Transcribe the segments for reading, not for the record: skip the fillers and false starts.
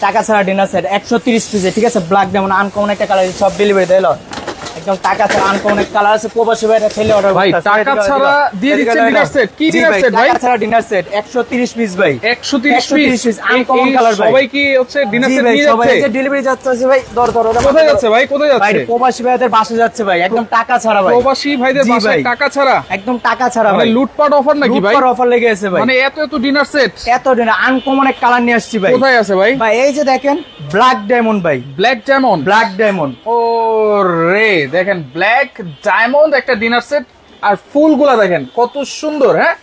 টাকা ছাড়া dinner set 130 পিসে, ঠিক আছে? ব্ল্যাক ডায়মন্ড আনকমন একটা কালার, সব ডেলিভারি দেয় একদম টাকা ছাড়া আনকমন একটা কালার আছে। প্রবাসী ভাইরা ছেলে অর্ডার ভাই টাকা ছাড়া দিয়ে দিচ্ছে ডিনার সেট। কি ডিনার সেট ভাই? টাকা ছাড়া ডিনার সেট 130 পিস ভাই, 130 পিস আনকমন কালার ভাই। সবাই কি হচ্ছে ডিনার সেট নিয়ে যাচ্ছে? সবাই যে ডেলিভারি যাচ্ছে ভাই, দর কোথায় যাচ্ছে ভাই? কোথায় যাচ্ছে ভাই? প্রবাসী ভাইদের বাসা যাচ্ছে ভাই, একদম টাকা ছাড়া ভাই। প্রবাসী ভাইদের বাসায় টাকা ছাড়া, একদম টাকা ছাড়া ভাই। মানে লুটপাট অফার নাকি ভাই? লুটপাট অফার লেগে আছে ভাই। মানে এত ডিনার সেট, এত ডিনার আনকমন এক কালার নিয়ে আসছি ভাই। কোথায় আছে ভাই? ভাই এই যে দেখেন ব্ল্যাক ডায়মন্ড ভাই, ব্ল্যাক ডায়মন্ড, ব্ল্যাক ডায়মন্ড। ও রে দেখেন ব্ল্যাক ডায়মন্ড একটা ডিনার সেট, আর ফুলগুলা দেখেন কত সুন্দর। হ্যাঁ,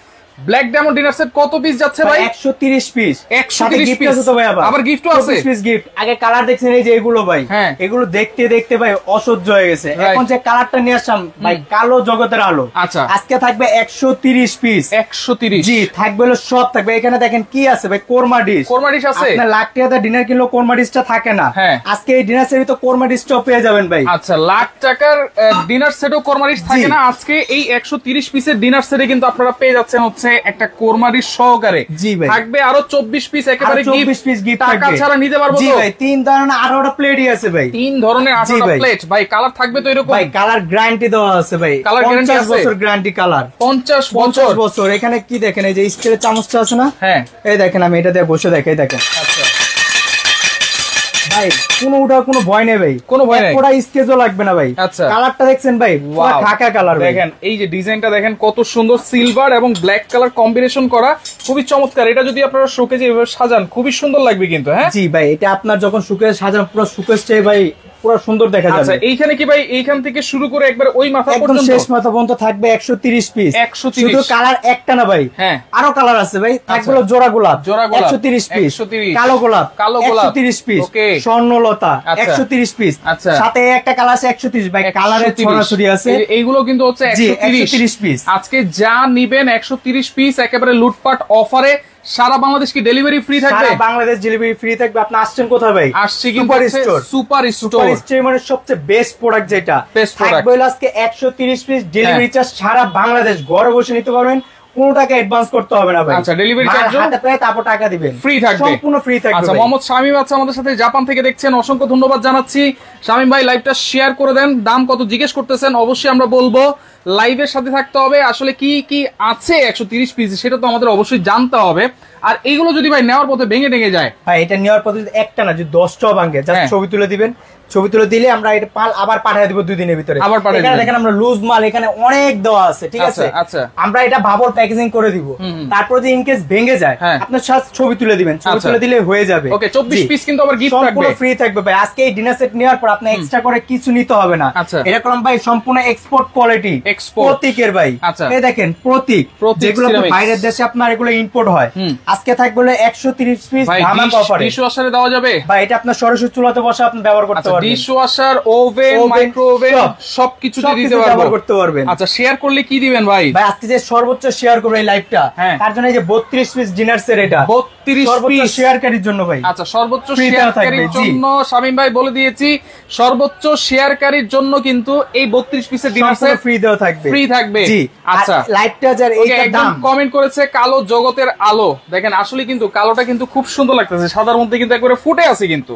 ব্ল্যাক ডায়মন্ড ডিনার সেট কত পিস যাচ্ছে ভাই? 130 পিস। 130 পিস আছে তো ভাই, আবার গিফটও আছে। 130 পিস গিফট। আগে কালার দেখছেন এই যে এগুলো ভাই, এগুলো দেখতে দেখতে ভাই অসহ্য হয়ে গেছে। এখন যে কালারটা নিয়ে আসলাম ভাই, কালো জগতের আলো। আচ্ছা, আজকে থাকবে 130 পিস। 130 জি, থাকবে হলো সব থাকবে। এখানে দেখেন কি আছে ভাই, কোরমা ডিশ। কোরমা ডিশ আছে। আপনার লাখ টাকা ডিনার কিনলেও কোরমা ডিশটা থাকে না। আজকে এই ডিনার সেটে তো কোরমা ডিশটাও পেয়ে যাবেন ভাই। আচ্ছা, লাখ টাকার ডিনার সেটও কোরমা ডিশ থাকে না। আজকে এই 130 পিসের ডিনার সেটে কিন্তু আপনারা পেয়ে যাচ্ছেন হচ্ছে একটা কোরমা ডিশ সহকারে। জি ভাই, থাকবে আরো 24 পিস একেবারে গিফট। 24 পিস গিফট টাকা ছাড়া নিতে পারবো তো? জি ভাই, 3 ধরনের 18টা প্লেটই আছে ভাই। 3 ধরনের 18টা প্লেট ভাই। কালার থাকবে তো এরকম ভাই? কালার গ্যারান্টি দেওয়া আছে ভাই। কালার গ্যারান্টি আছে 50 বছর গ্যারান্টি কালার। 50 বছর। এখানে কি দেখেন, এই যে স্টিলের চামচটা আছে না? হ্যাঁ, এই দেখেন, আমি এটা দিয়ে বসে দেখাই দেখেন। আচ্ছা ভাই, কোনো ভয় নেই ভাই, কোনো ভয় নেই, কোটা স্কেচও লাগবে না ভাই। আচ্ছা, কালারটা দেখছেন ভাই, পুরো ঢাকা কালার। দেখেন এই যে ডিজাইনটা দেখেন কত সুন্দর, সিলভার এবং ব্ল্যাক কালার কম্বিনেশন করা, খুবই চমৎকার। এটা যদি আপনারা শোকেজে এভাবে সাজান খুবই সুন্দর লাগবে কিন্তু। হ্যাঁ জি ভাই, এটা আপনার যখন শোকেজে সাজান পুরো শোকেজটাই ভাই পুরো সুন্দর দেখা যাবে। আচ্ছা, এইখানে কি ভাই এইখান থেকে শুরু করে একবার ওই মাথা পর্যন্ত একদম শেষ মাথা পর্যন্ত থাকবে 130 পিস। 130 শুধু কালার একটা না ভাই, হ্যাঁ আরো কালার আছে ভাই। থাকবে জোড়া গোলাপ 130 পিস, কালো গোলাপ 130 পিস, স্বর্ণলতা 130 পিস, সাথে একটা কালার আছে 130 ভাই। কালারের ছড়াছড়ি আছে। এইগুলো কিন্তু হচ্ছে 130 পিস। আজকে যা নিবেন 130 পিস একেবারে লুটপাট অফারে। সারা বাংলাদেশ কি ডেলিভারি ফ্রি থাকবে? সারা বাংলাদেশ ডেলিভারি ফ্রি থাকবে। আপনি আসছেন কোথায় ভাই? আসছি কিন্তু সুপার স্টোর, মানে সবচেয়ে বেস্ট প্রোডাক্ট যেটা থাকবে আজকে 130 পিস ডেলিভারি চার্জ সারা বাংলাদেশ ঘরে বসে নিতে পারবেন। কোনো টাকা অ্যাডভান্স করতে হবে না ভাই। আচ্ছা, ডেলিভারি চার্জ হাতে পেয়ে তারপর টাকা দিবেন, ফ্রি থাকবে, সম্পূর্ণ ফ্রি থাকবে। আচ্ছা, মোহাম্মদ শামীম আছে আমাদের সাথে, জাপান থেকে দেখছেন, অসংখ্য ধন্যবাদ জানাচ্ছি। শামীম ভাই লাইভটা শেয়ার করে দেন। দাম কত জিজ্ঞেস করতেছেন, অবশ্যই আমরা বলবো। লাইভের সাথে থাকতে হবে। আসলে কি কি আছে 130 পিস সেটা তো আমাদের অবশ্যই জানতে হবে। আর এইগুলো যদি ভাই নেওয়ার পথে ভেঙে ভেঙে যায় ভাই, এটা নেওয়ার পথে একটা না, যদি 10টাও ভাঙে, জাস্ট ছবি তুলে দিবেন। ছবি তুলে দিলে আমরা এটা পাল আবার পাঠিয়ে দিব 2 দিনের ভিতরে। এখানে দেখেন আমরা লুজ মাল এখানে অনেক দেওয়া আছে, ঠিক আছে? আচ্ছা, আমরা এটা বাবল প্যাকেজিং করে দিব। তারপর যে ইন কেস ভেঙে যায়, আপনার সাথে ছবি তুলে দিবেন, ছবি তুলে দিলে হয়ে যাবে। ওকে, 24 পিস কিন্তু আবার গিফট থাকবে, সম্পূর্ণ ফ্রি থাকবে ভাই। আজকে এই ডিনার সেট নেওয়ার পর আপনি এক্সট্রা করে কিছু নিতে হবে না। এটা করলাম ভাই সম্পূর্ণ এক্সপোর্ট কোয়ালিটি, প্রতীকের ভাই। এই দেখেন প্রতীক, যেগুলো বাইরের দেশে আপনার এগুলো ইম্পোর্ট হয়। আজকে থাকবে 130 পিস ধামাকা অফারে। ডিশওয়াশারে দেওয়া যাবে ভাই, এটা আপনার সরাসরি চুলাতে বসে আপনি ব্যবহার করতে পারবেন। ডিশওয়াশার, ওভেন, মাইক্রো ওভেন সবকিছু দিতে ব্যবহার করতে পারবেন। আচ্ছা, শেয়ার করলে কি দিবেন ভাই? ভাই আজকে যে সর্বোচ্চ শেয়ার করবে এই লাইভটা, তার জন্য এই যে 32 পিস ডিনার সেট, এটা 32 পিস শেয়ারকারীর জন্য ভাই। আচ্ছা, সর্বোচ্চ শেয়ারকারীর জন্য শামীম ভাই বলে দিয়েছি, সর্বোচ্চ শেয়ারকারীর জন্য কিন্তু এই 32 পিসের ডিনার সেট ফ্রি দেওয়া থাকবে, ফ্রি থাকবে। আচ্ছা, লাইভটা যার এইটার দাম কমেন্ট করেছে কালো জগতের আলো। দেখেন আসলে কিন্তু কালোটা কিন্তু খুব সুন্দর লাগতেছে, সাদার মধ্যে কিন্তু একবারে ফুটে আছে। কিন্তু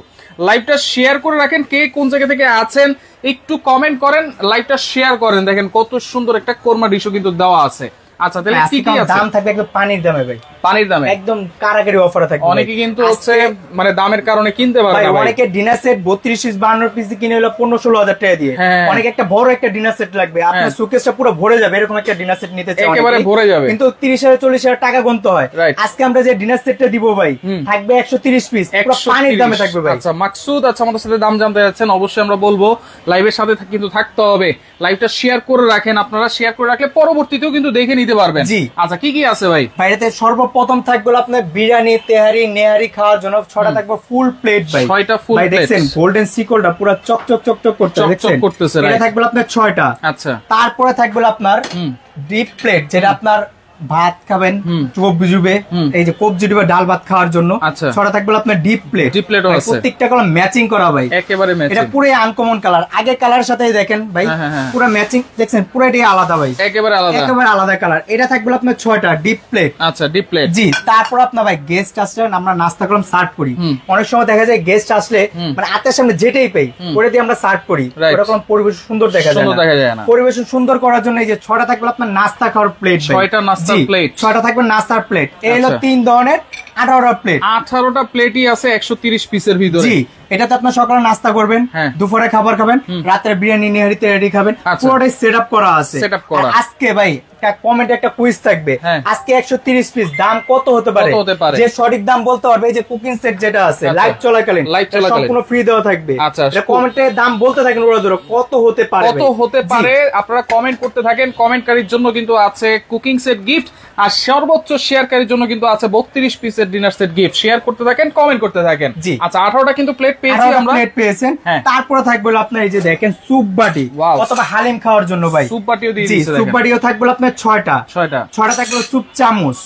লাইভটা শেয়ার করে রাখেন, কে কোন জায়গা থেকে আছেন একটু কমেন্ট করেন, লাইভটা শেয়ার করেন। দেখেন কত সুন্দর একটা কোরমা ডিশও কিন্তু দেওয়া আছে। আচ্ছা, তাহলে কি কি আছে? দাম থাকবে একদম পানির দামে ভাই, পানির দামে একদম কারাগারি অফার থাকবে। অনেকে কিন্তু হচ্ছে মানে দামের কারণে কিনতে পারে না ভাই। অনেকে ডিনার সেট 32 পিস 52 পিস কিনে হলো 15-16 হাজার টাকা দিয়ে। অনেকে একটা বড় একটা ডিনার সেট লাগবে, আপনার সুকেসটা পুরো ভরে যাবে, এরকম একটা ডিনার সেট নিতে চাই, একেবারে ভরে যাবে, কিন্তু 30,000-40,000 টাকা গুনতে হয়। আজকে আমরা যে ডিনার সেটটা দিব ভাই, থাকবে 130 পিস, পুরো পানির দামে থাকবে ভাই। আচ্ছা, মাকসুদ আছে আমাদের সাথে, দাম জানতে যাচ্ছেন, অবশ্যই আমরা বলবো। লাইভের সাথে কিন্তু থাকতে হবে। লাইভটা শেয়ার করে রাখেন, আপনারা শেয়ার করে রাখলে পরবর্তীতেও কিন্তু দেখে নিতে পারবেন। জি, আচ্ছা, কি কি আছে ভাই? বাইরেতে সর্বপ্রথম থাকবে আপনার বিরিয়ানি, তেহারি, নেহারি খাওয়ার জন্য 6টা থাকবে ফুল প্লেট ভাই। 6টা ফুল প্লেট, দেখছেন গোল্ডেন সিকলটা পুরো চকচক করতেছে, এটা থাকবে আপনার 6টা। আচ্ছা, তারপরে থাকবে আপনার ডিপ প্লেট, যেটা আপনার ভাত খাবেন কবজি ডুবে, এই যে কবজি ডুবে ডাল ভাত খাওয়ার জন্য। ছটা থাকবে আপনার ডিপ প্লেট, প্রত্যেকটা কালার ম্যাচিং করা ভাই, একেবারে ম্যাচিং। এটা পুরো আনকমন কালার, আগে কালার সাথে দেখেন ভাই পুরো ম্যাচিং, দেখছেন পুরো এটা আলাদা ভাই, একেবারে আলাদা কালার। এটা থাকবে আপনার 6টা ডিপ প্লেট। আচ্ছা, ডিপ প্লেট জি। তারপর আপনার ভাই গেস্ট আসলে আমরা নাস্তা করলাম সার্ভ করি, অনেক সময় দেখা যায় গেস্ট আসলে মানে হাতের সামনে যেটাই পাই ওটা দিয়ে আমরা সার্ভ করি, ওরকম পরিবেশ সুন্দর দেখা যায় না। পরিবেশ সুন্দর করার জন্য এই যে 6টা থাকবে আপনার নাস্তা খাওয়ার প্লেট, 6টা নাস্তার প্লেট, 6টা থাকবে নাস্তার প্লেট। এই হলো 3 ধরনের 18টা প্লেট, 18টা প্লেটই আছে 130 পিসের ভিতরে। জি, এটাতে আপনার সকালে নাস্তা করবেন, দুপুরে খাবার খাবেন, রাতে বিরিয়ানি নিহারিতে রেডি খাবেন, পুরোটাই সেটআপ করা আছে। আজকে ভাই কমেন্টে একটা কুইজ থাকবে, আজকে 130 পিস দাম কত হতে পারে, যে সঠিক দাম বলতে পারবে এই যে কুকিং সেট যেটা আছে লাইভ চলাকালীন সম্পূর্ণ ফ্রি দেওয়া থাকবে। এটা কমেন্টে দাম বলতে থাকেন, ওরা ধরো কত হতে পারে, আপনারা কমেন্ট করতে থাকেন। কমেন্টকারীর জন্য কিন্তু আছে কুকিং সেট গিফট, আর সর্বোচ্চ শেয়ারকারীর জন্য কিন্তু আছে 32 পিসের ডিনার সেট গিফট। শেয়ার করতে থাকেন, কমেন্ট করতে থাকেন। আচ্ছা, 18টা কিন্তু প্লেট পেয়েছি আমরা, প্লেট পেয়েছেন। তারপরে থাকবে আপনার এই যে দেখেন স্যুপ বাটি, অথবা হালিম খাওয়ার জন্য ভাই স্যুপ বাটিও দিয়ে দিয়েছে। স্যুপ বাটিও থাকবে আপনার 6টা থাকবে স্যুপ চামচ।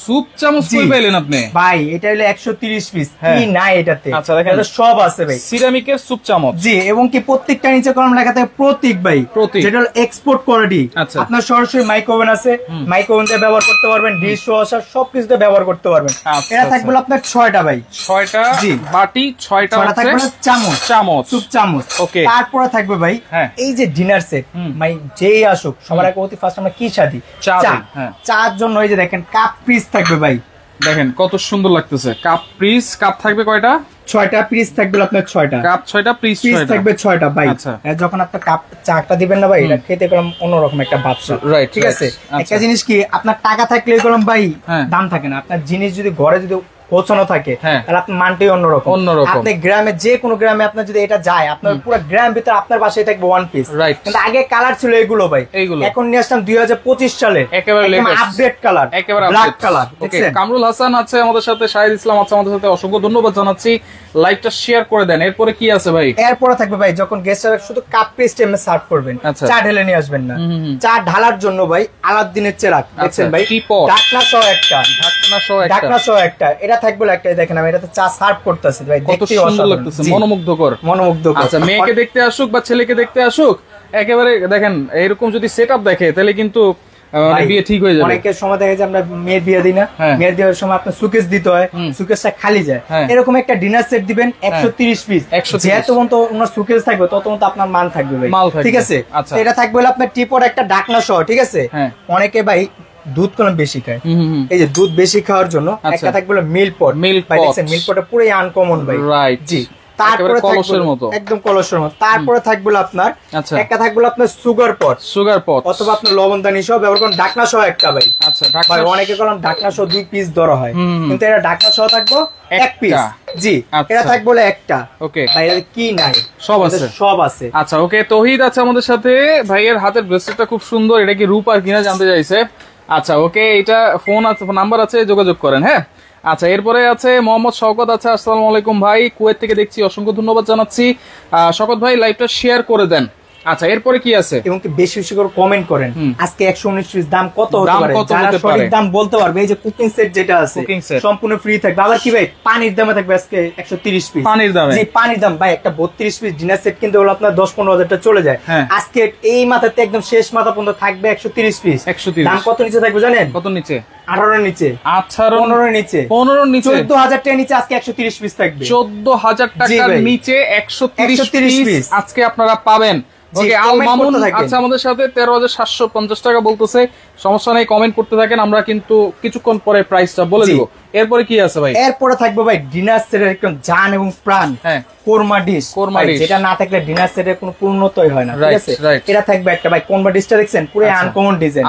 কই পেলেন আপনি ভাই? এটা হলো 130 পিস, কি নাই এটাতে। আচ্ছা, দেখেন এটা সব আছে ভাই, সিরামিকের স্যুপ চামচ। জি, এবং কি প্রত্যেকটা নিচে কলম লেখা থাকে প্রতীক ভাই, যেটা হলো এক্সপোর্ট কোয়ালিটি। আপনার সরাসরি মাইক্রোওভেন আছে, মাইক্রোওভেন দিয়ে ব্যবহার করতে পারবেন, ডিশ ওয়াশার সবকিছুতে ব্যবহার করতে পারবেন। এটা থাকবে আপনার 6টা ভাই, 6টা বাটি, 6টা থাকবে চামচ স্যুপ চামচ। ওকে, তারপরে থাকবে ভাই এই যে ডিনার সেট, ভাই যেই আসুক সবার আগে অতি ফার্স্ট আমরা কি সাদি চার জন্য এই যে দেখেন কাপ পিস থাকবে ভাই, দেখেন কত সুন্দর লাগতেছে। কাপ পিস, কাপ থাকবে কয়টা? 6টা পিস থাকবে আপনার, 6টা কাপ, 6টা পিস থাকবে 6টা ভাই। যখন আপনার কাপ চাটা দিবেন না ভাই, এটা খেতে গেলাম অন্যরকম একটা বাদশা, ঠিক আছে। একটা জিনিস কি, আপনার টাকা থাকলে গেলাম ভাই দাম থাকে না, আপনার জিনিস যদি ঘরে যদি পৌঁছানো থাকে তাহলে আপনার মানটাই অন্যরকম। আপনি গ্রামে, যে কোনো গ্রামে আপনার যদি এটা যায়, আপনার পুরো গ্রাম ভিতরে আপনার বাসায় থাকবে ওয়ান পিস। কিন্তু আগে কালার ছিল এগুলো ভাই, এখন নিয়ে আসলাম 2025 সালে একেবারে আপডেট কালার, একেবারে ব্ল্যাক কালার। কামরুল হাসান আছে আমাদের সাথে, শাহিদ ইসলাম আছে আমাদের সাথে, অসংখ্য ধন্যবাদ জানাচ্ছি। লাইকটা শেয়ার করে দেন। এরপরে কি আছে ভাই? এরপরে থাকবে ভাই যখন গেস্টরা শুধু কাপ পিস টাইমে সার্ভ করবেন, চা ঢেলে নিয়ে আসবেন না, চা ঢালার জন্য ভাই আলাদিনের চেরাক দেখছেন ভাই, ঢাকনা সহ একটা এটা থাকবে একটা। দেখেন আমি এটাতে চা সার্ভ করতেছি ভাই, কত সুন্দর লাগতেছে, মনোমুগ্ধকর। আচ্ছা, মেয়েকে দেখতে আসুক বা ছেলেকে দেখতে আসুক, একেবারে দেখেন এরকম যদি সেটআপ দেখে তাহলে কিন্তু বিয়ে ঠিক হয়ে যাবে। অনেকের সময় দেখা যায় আমরা মেয়ের বিয়ে দিই না, মেয়ের বিয়ের সময় আপনার সুকেস দিতে হয়, সুকেসটা খালি যায়, এরকম একটা ডিনার সেট দিবেন 130 পিস। যেহেতু ওনার সুকেস থাকবে তত আপনার মান থাকবে ভাই, ঠিক আছে। এটা থাকবে আপনার টিপট একটা ঢাকনা সহ, ঠিক আছে। অনেকে ভাই দুধ কলম বেশি খায়, এই যে দুধ বেশি খাওয়ার জন্য একটা থাকবে মিল্ক পট। মিল্ক পটটা পুরোই আনকমন ভাই, জি। তারপরে কলসের মতো, একদম কলসের মতো। তারপরে থাকবে আপনার একটা থাকবে আপনার সুগার পট, অথবা আপনার লবণদানি সহ ব্যবহার করেন, ঢাকনা সহ একটা ভাই। আচ্ছা, ভাই অনেকে কলম ঢাকনা সহ 2 পিস ধরা হয়, কিন্তু এটা ঢাকনা সহ থাকবে 1 পিস। জি, এটা থাকবে বলে একটা। ওকে ভাই, এটা কি নাই, সব আছে। আচ্ছা, ওকে, তৌহিদ আছে আমাদের সাথে, ভাইয়ের হাতের ব্রেসলেটটা খুব সুন্দর, এটা কি রূপার কিনা জানতে চাইছে। আচ্ছা, ওকে, এটা ফোন আছে, নাম্বার আছে, যোগাযোগ করেন। হ্যাঁ, আচ্ছা, এরপরে আছে মোহাম্মদ শওকত আছে, আসসালামু আলাইকুম ভাই, কুয়েত থেকে দেখছি, অসংখ্য ধন্যবাদ জানাচ্ছি। শওকত ভাই লাইভটা শেয়ার করে দেন। আচ্ছা, এরপরে কি আছে? এবং বেশি বেশি করে কমেন্ট করেন, আজকে 119 পিস দাম কত হতে পারে, যারা সঠিক দাম বলতে পারবে। এই যে কুকিং সেট যেটা আছে সম্পূর্ণ ফ্রি থাকবে। আবার কি ভাই পানির দামে থাকবে আজকে 130 পিস, পানির দামে। জি, পানির দাম ভাই একটা 32 পিস ডিনার সেট কিন্তু হলো আপনার 10-15 হাজার টাকা চলে যায়। আজকে এই মাথাতে একদম শেষ মাথা পর্যন্ত থাকবে 130 পিস। দাম কত নিচে থাকবে জানেন? কত নিচে? 18 নিচে, 15 নিচে, 14,000 টাকা নিচে আজকে 130 পিস থাকবে। 14,000 টাকার নিচে 130 পিস আজকে আপনারা পাবেন। ওকে, আল মামুন আচ্ছা আমাদের সাথে 13,750 টাকা বলতেছে, সমস্যা নেই, কমেন্ট করতে থাকেন, আমরা কিন্তু কিছুক্ষণ পরে প্রাইসটা বলে দিব। এরপরে কি আছে ভাই? এরপরে থাকবে ভাই ডিনার সেটের একদম জান এবং প্রাণ, কোরমা ডিশ, যেটা না থাকলে ডিনার সেটের কোনো পূর্ণতাই হয় না, ঠিক আছে। এটা থাকবে একটা ভাই, কোরমা ডিশটা দেখছেন পুরো আনকমন ডিজাইন,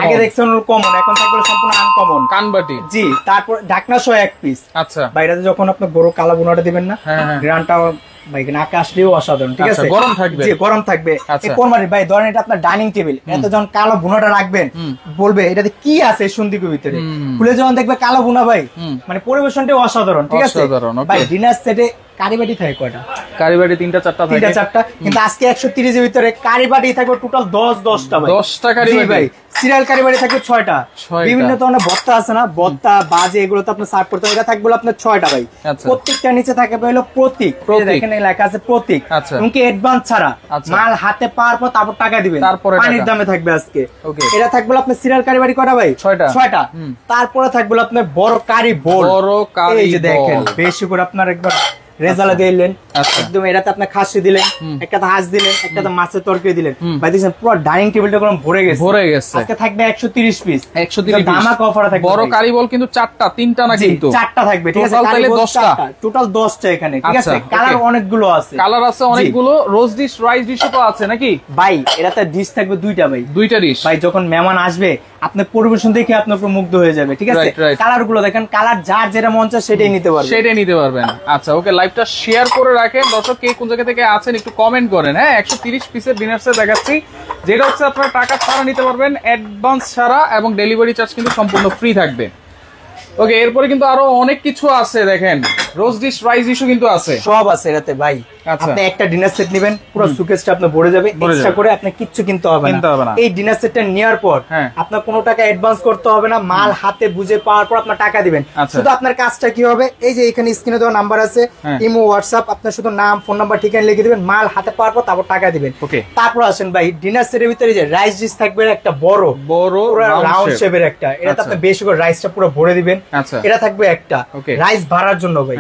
আগে দেখছেন কমন, এখন থাকবে সম্পূর্ণ আনকমন কানবাটি। জি, তারপর ঢাকনা সহ 1 পিস। আচ্ছা, বাইরে যখন আপনি বড় কালা বুনাটা দিবেন না, গ্রানটা ভাই নাকে আসলেও অসাধারণ, ঠিক আছে, গরম থাকবে, জি গরম থাকবে। এই কোরমারি ভাই ধরেন এটা আপনার ডাইনিং টেবিল, এত যখন কালো বুনাটা রাখবেন বলবে এটাতে কি আছে সুন্দিকের ভিতরে, খুলে যখন দেখবে কালো বুনা ভাই মানে পরিবেশনটাও অসাধারণ, ঠিক আছে ভাই। ডিনার সেটে কারিবাটি থাকে কয়টা? কারি বাটি 3টা 4টা থাকে, 3টা 4টা, কিন্তু আজকে 130 এর ভিতরে কারি বাটি থাকবে টোটাল 10টা ভাই, 10টা কারি বাটি ভাই। সিরিয়াল কারি বাটি থাকবে 6টা, বিভিন্ন ধরনের ভর্তা আছে না, ভর্তা বাজে এগুলো তো আপনি সার্ভ করতে হবে, এটা থাকবে আপনার 6টা ভাই। প্রত্যেকটা নিচে থাকবে হলো প্রতীক, দেখেন এই লেখা আছে প্রতীক, এমনকি অ্যাডভান্স ছাড়া মাল হাতে পাওয়ার পর তারপর টাকা দিবেন, পানির দামে থাকবে আজকে। এটা থাকবে আপনার সিরিয়াল কারি বাটি কটা ভাই? 6টা। তারপরে থাকবে আপনার বড় কারি বোল, এই যে দেখেন বেশি করে আপনার একবার রেজালা দিলেন, একদম এটাতে আপনার খাসি দিলেন, একটা হাঁস দিলেন, একটা মাছের তরকারি দিলেন ভাই, দেখছেন পুরো ডাইনিং টেবিলটা কোন ভরে গেছে। আজকে থাকবে 130 পিস, 130 দামাক অফার থাকবে। বড় কারি বল কিন্তু 4টা, 3টা না কিন্তু 4টা থাকবে, ঠিক আছে? তাহলে 10টা, টোটাল 10টা এখানে, ঠিক আছে? কালার অনেকগুলো আছে, কালার আছে অনেকগুলো। রোজ ডিশ, রাইস ডিশও তো আছে নাকি ভাই? এটাতে ডিশ থাকবে 2টা ভাই, 2টা ডিশ ভাই। যখন মেহমান আসবে আপনি পরিবেশন দেখে আপনার উপর মুগ্ধ হয়ে যাবে, ঠিক আছে? কালার গুলো দেখেন, কালার যার যেটা মন চায় সেটাই নিতে পারবেন, আচ্ছা ওকে। লাইভটা শেয়ার করে রাখেন দর্শক, কে কোন জায়গা থেকে আছেন একটু কমেন্ট করেন। হ্যাঁ, 130 পিসের ডিনার সেট দেখাচ্ছি, যেটা হচ্ছে আপনারা টাকা ছাড়া নিতে পারবেন, অ্যাডভান্স ছাড়া, এবং ডেলিভারি চার্জ কিন্তু সম্পূর্ণ ফ্রি থাকবে। ওকে, এরপরে কিন্তু আরো অনেক কিছু আছে, দেখেন রোজ ডিশ, রাইস ডিশও কিন্তু আছে, সব আছে এটাতে ভাই। আপনি একটা ডিনার সেট নেবেন, পুরো সুকেসটা আপনার ভরে যাবে, এক্সট্রা করে আপনি কিচ্ছু কিনতে হবে না। এই ডিনার সেটটা নেওয়ার পর আপনার কোনো টাকা অ্যাডভান্স করতে হবে না, মাল হাতে বুঝে পাওয়ার পর আপনার টাকা দিবেন। শুধু আপনার কাজটা কি হবে, এই যে এখানে স্ক্রিনে দেওয়া নাম্বার আছে, ইমো, হোয়াটসঅ্যাপ, আপনার শুধু নাম, ফোন নাম্বার, ঠিকানা লিখে দিবেন, মাল হাতে পাওয়ার পর তারপর টাকা দিবেন। তারপর আসেন ভাই, ডিনার সেটের ভিতরে যে রাইস ডিশ থাকবে একটা বড় রাউন্ড শেপের একটা, এটাতে আপনি বেশি করে রাইসটা পুরো ভরে দিবেন। এটা থাকবে একটা রাইস ভরার জন্য ভাই,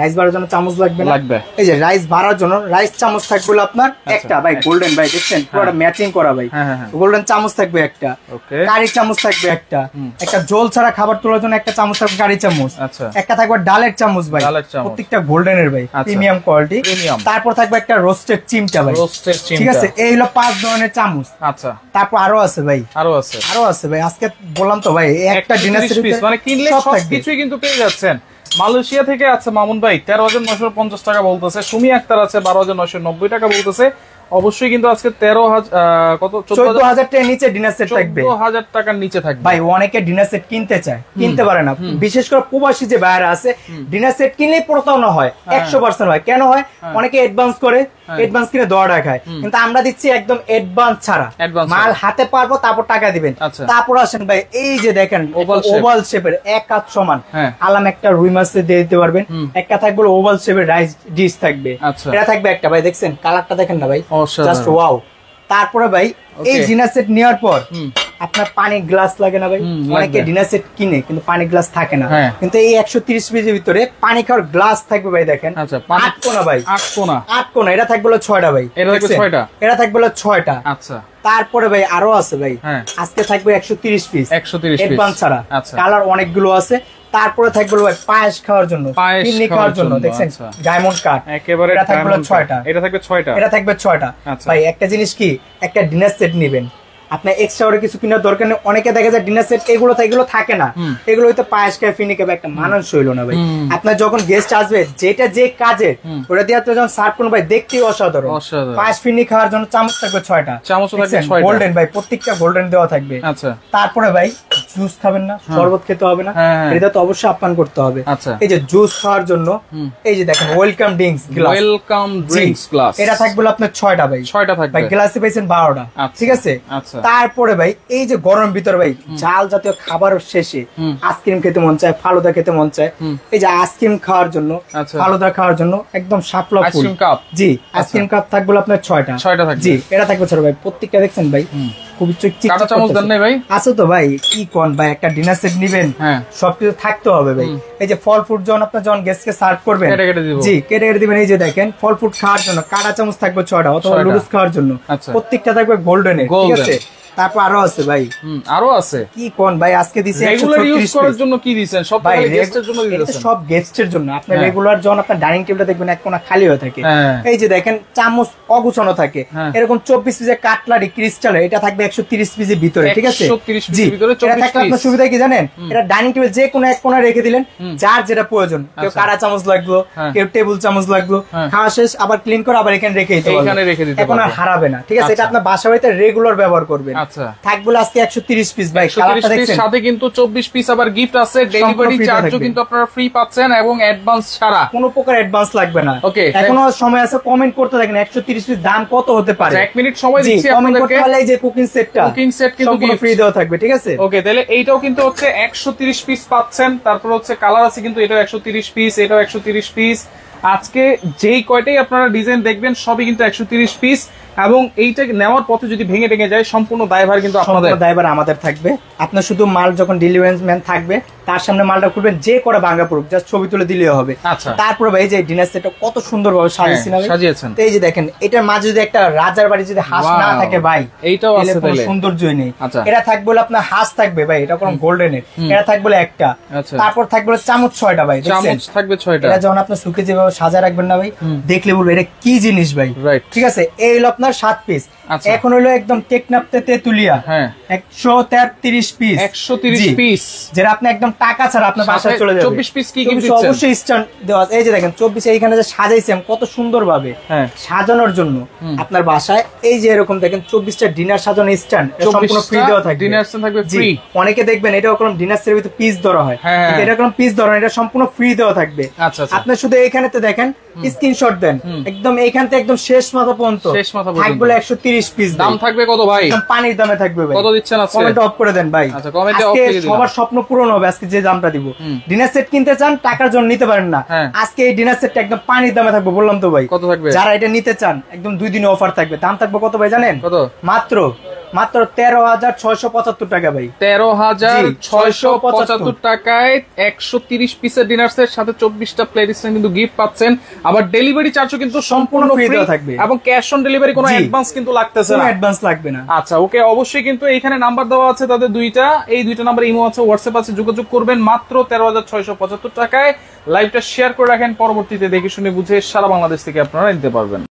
রাইস বাড়ার জন্য চামচ লাগবে না, এই যে রাইস বাড়ার জন্য রাইস চামচ থাকবে আপনার একটা ভাই, গোল্ডেন ভাই, দেখছেন পুরোটা ম্যাচিং করা ভাই, গোল্ডেন চামচ থাকবে একটা, কারি চামচ থাকবে একটা, একটা ঝোল ছাড়া খাবার তোলার জন্য একটা চামচ থাকবে কারি চামচ, একটা থাকবে ডালের চামচ ভাই, প্রত্যেকটা গোল্ডেনের ভাই, প্রিমিয়াম কোয়ালিটি। তারপর থাকবে একটা রোস্টেড চিমটা ভাই, ঠিক আছে? এই হলো 5 ধরনের চামচ। আচ্ছা, তারপর আরো আছে ভাই, আরো আছে ভাই। আজকে বললাম তো ভাই, একটা ডিনার সেট মানে কিনলে সবকিছুই কিন্তু পেয়ে যাচ্ছেন। মালয়েশিয়া থেকে আছে মামুন ভাই 13,950 টাকা বলতেছে, সুমি আক্তার আছে 12,990 টাকা বলতেছে। অবশ্যই কিন্তু আজকে 14,000 টাকার নিচে ডিনার সেট থাকবে, 14,000 টাকার নিচে থাকবে ভাই। অনেকে ডিনার সেট কিনতে চায়, কিনতে পারে না, বিশেষ করে প্রবাসী যে বাইরে আছে, ডিনার সেট কিনলেই প্রতারণা হয়, 100% হয়। কেন হয়? অনেকে অ্যাডভান্স করে, অ্যাডভান্স কিনে দড়া রাখায়, কিন্তু আমরা দিচ্ছি একদম অ্যাডভান্স ছাড়া, মাল হাতে পারবো তারপর টাকা দিবেন। তারপর আসেন ভাই, এই যে দেখেন ওভাল শেপের এক হাত সমান আলাম একটা রুই মাছ দিয়ে দিতে পারবেন, একটা থাকবে ওভাল শেপের রাইস ডিশ থাকবে, এটা থাকবে একটা ভাই। দেখছেন কালারটা দেখেন না ভাই, জাস্ট ওয়াও। তারপরে ভাই এই ডিনার সেট নেওয়ার পর আপনার পানির গ্লাস লাগে না ভাই? অনেকে ডিনার সেট কিনে কিন্তু পানির গ্লাস থাকে না, কিন্তু এই 130 পিসের ভিতরে পানি খাওয়ার গ্লাস থাকবে ভাই। দেখেন 8 কোনা ভাই, 8 কোনা। এটা থাকবে 6টা ভাই, এটা থাকবে 6টা। আচ্ছা, তারপরে ভাই আরো আছে ভাই, আজকে থাকবে 130 পিস, 130 অ্যাডভান্স ছাড়া। কালার অনেকগুলো আছে। তারপরে থাকবে ভাই পায়েস খাওয়ার জন্য, পিন্নি খাওয়ার জন্য, দেখছেন ডায়মন্ড কাট একেবারে। এটা থাকবে 6টা, এটা থাকবে 6টা ভাই। একটা জিনিস কি, একটা ডিনার সেট নেবেন, আপনার এক্সট্রা করে কিছু কেনার দরকার নেই। অনেকে দেখা যায় ডিনার সেট এগুলো থাকে না, এগুলো হয়তো পায়েস খায়, ফিনি খাবে, একটা মানুষ হইল না ভাই। আপনার যখন গেস্ট আসবে, যেটা যে কাজে ওটা দিয়ে আপনি যখন সার্ভ করুন ভাই, দেখতেই অসাধারণ। পায়েস ফিনি খাওয়ার জন্য চামচ থাকবে 6টা, গোল্ডেন ভাই, প্রত্যেকটা গোল্ডেন দেওয়া থাকবে। তারপরে ভাই জুস খাবেন না, শরবত খেতে হবে না, এটা তো অবশ্যই আপ্যায়ন করতে হবে। এই যে জুস খাওয়ার জন্য এই যে দেখেন ওয়েলকাম ড্রিঙ্কস গ্লাস, এটা থাকবে আপনার 6টা ভাই, 6টা থাকবে ভাই। গ্লাসে পেয়েছেন 12টা, ঠিক আছে? তারপরে ভাই এই যে গরম ভিতর ভাই ঝাল জাতীয় খাবার শেষে আইসক্রিম খেতে মন চায়, ফালুদা খেতে মন চায়, এই যে আইসক্রিম খাওয়ার জন্য, ফালুদা খাওয়ার জন্য একদম শাপলা ফুল জি আইসক্রিম কাপ থাকবে আপনার 6টা থাকবে জি। এটা থাকবে ছোট ভাই, প্রত্যেকটা দেখছেন ভাই খুবই কাঁটা চামচ দেন নাই ভাই? আছে তো ভাই, কি কোন ভাই, একটা ডিনার সেট নিবেন, সবকিছু থাকতে হবে ভাই। এই যে ফল ফ্রুট যখন গেস্টকে সার্ভ করবেন জি কেটে দিবেন। এই যে দেখেন ফল ফ্রুট খাওয়ার জন্য কাঁটা চামচ থাকবে 6টা, অথবা লুডুস খাওয়ার জন্য প্রত্যেকটা থাকবে গোল্ডেনের, ঠিক আছে? তারপর আরো আছে ভাই, আরো আছে কি কোন ভাই, আজকে দিছি রেগুলার ইউজ করার জন্য কি দিবেন? সব ভাই গেস্টের জন্য দিয়েছেন, সব গেস্টের জন্য। আপনি রেগুলার যখন আপনার ডাইনিং টেবিলটা দেখবেন এক কোণা খালি হয়ে থাকে, এই যে দেখেন চামচ অগুছানো থাকে, এরকম 24 পিসের কাটলারি ক্রিস্টালের, এটা থাকবে 130 পিসের ভিতরে, ঠিক আছে? 130 পিসের ভিতরে 24 পিস। আপনার সুবিধা কি জানেন? এটা ডাইনিং টেবিল যে কোনো এক কোণা রেখে দিলেন, যার যেটা প্রয়োজন, কেউ কাঁটা চামচ লাগলো, কেউ টেবিল চামচ লাগলো, খাওয়া শেষ আবার ক্লিন করে আবার এখানে রেখে দিতে পারবেন, এখন আর হারাবে না, ঠিক আছে? এটা আপনার বাসা বাড়িতে রেগুলার ব্যবহার করবেন। আচ্ছা, থাকবে আজকে 130 পিস ভাই। 130 পিস সাথে কিন্তু 24 পিস আবার গিফট আছে, ডেলিভারি চার্জও কিন্তু আপনারা ফ্রি পাচ্ছেন এবং অ্যাডভান্স ছাড়া, কোনো প্রকার অ্যাডভান্স লাগবে না। ওকে, এখনো সময় আছে, কমেন্ট করতে থাকেন 130 পিস দাম কত হতে পারে। 1 মিনিট সময় দিচ্ছি আপনাদেরকে। এই যে কুকিং সেটটা, কুকিং সেট কিন্তু ফ্রি দেওয়া থাকবে, ঠিক আছে? ওকে, তাহলে এইটাও কিন্তু হচ্ছে 130 পিস পাচ্ছেন। তারপর হচ্ছে কালার আছে কিন্তু, এটাও 130 পিস, এটাও 130 পিস। আজকে যেই কয়টাই আপনারা ডিজাইন দেখবেন সবই কিন্তু 130 পিস, এবং এইটা নেওয়ার পথে যদি ভেঙে যায় সম্পূর্ণ দায়ভার কিন্তু আপনাদের, দায়ভার আমাদের থাকবে। আপনার শুধু মাল যখন ডেলিভারি ম্যান থাকবে তার সামনে মালটা খুলবেন, যে করে ভাঙা পড়ুক, জাস্ট ছবি তুলে দিলেই হবে। আচ্ছা, তারপর ভাই এই যে ডিনার সেটটা কত সুন্দর ভাবে সাজিয়েছেন। এই যে দেখেন, এটার মাঝে যদি একটা রাজার বাড়ি যদি হাঁস না থাকে ভাই, এইটাও আছে, তাহলে সৌন্দর্যই নেই। এটা থাকবে বলে আপনার হাঁস থাকবে ভাই, এটা কোনো গোল্ডেনের। এটা থাকবে বলে একটা, তারপর থাকবে বলে চামচ 6টা ভাই, চামচ থাকবে 6টা। এটা যখন আপনি সুকে যেভাবে সাজা রাখবেন না ভাই, দেখলে বলবো এটা কি জিনিস ভাই, ঠিক আছে? এই হলো আপনার 7 পিস। এখন হলো একদম টেকনাফতে তেতুলিয়া 133 পিস, 130 পিস, যেটা আপনি একদম টাকা ছাড়া আপনার বাসায় চলে যাবে। 24 পিস কি গিফট দিচ্ছেন? অবশ্যই স্ট্যান্ড দেওয়া। এই যে দেখেন 24 এইখানে যে সাজাইছেন কত সুন্দর ভাবে সাজানোর জন্য আপনার বাসায়। এই যে এরকম দেখেন 24টা ডিনার সাজানো স্ট্যান্ড সম্পূর্ণ ফ্রি দেওয়া থাকবে। ডিনার স্ট্যান্ড থাকবে ফ্রি। অনেকে দেখবেন এটা ওরকম ডিনার সেটের ভিতরে পিস ধরা হয়, এটা এরকম পিস ধরা, এটা সম্পূর্ণ ফ্রি দেওয়া থাকবে। আচ্ছা, আপনি শুধু এইখানেতে দেখেন, স্ক্রিনশট দেন, একদম এইখান থেকে একদম শেষ মাথা পর্যন্ত থাকবে 130 পিস। দাম থাকবে কত ভাই? একদম পানির দামে থাকবে ভাই। কত দিচ্ছেন আজকে? কমেন্ট অফ করে দেন ভাই। আচ্ছা, কমেন্টে অফ করে দিন। সবার স্বপ্ন পূরণ হবে আজকে যে দামটা দিব। ডিনার সেট কিনতে চান, টাকার জন্য নিতে পারেন না, আজকে এই ডিনার সেটটা একদম পানির দামে থাকবে। বললাম তো ভাই, কত থাকবে? যারা এটা নিতে চান একদম 2 দিনে অফার থাকবে। দাম থাকবে কত ভাই জানেন? কত? মাত্র 13,675 টাকা ভাই। 13,675 টাকায় 130 পিসের ডিনার সেট সাথে 24টা প্লেট স্ট্যান্ড কিন্তু গিফট পাচ্ছেন। আবার ডেলিভারি চার্জও কিন্তু সম্পূর্ণ ফ্রি থাকবে, এবং ক্যাশ অন ডেলিভারি কোনো অ্যাডভান্স কিন্তু লাগতেছে না, অ্যাডভান্স লাগবে না। আচ্ছা, ওকে, অবশ্যই কিন্তু এখানে নাম্বার দেওয়া আছে তাদের দুইটা, এই দুইটা নাম্বার ইমো আছে, হোয়াটসঅ্যাপ আছে, যোগাযোগ করবেন। মাত্র 13,675 টাকায় লাইভটা শেয়ার করে রাখেন, পরবর্তীতে দেখে শুনে বুঝে সারা বাংলাদেশ থেকে আপনারা নিতে পারবেন।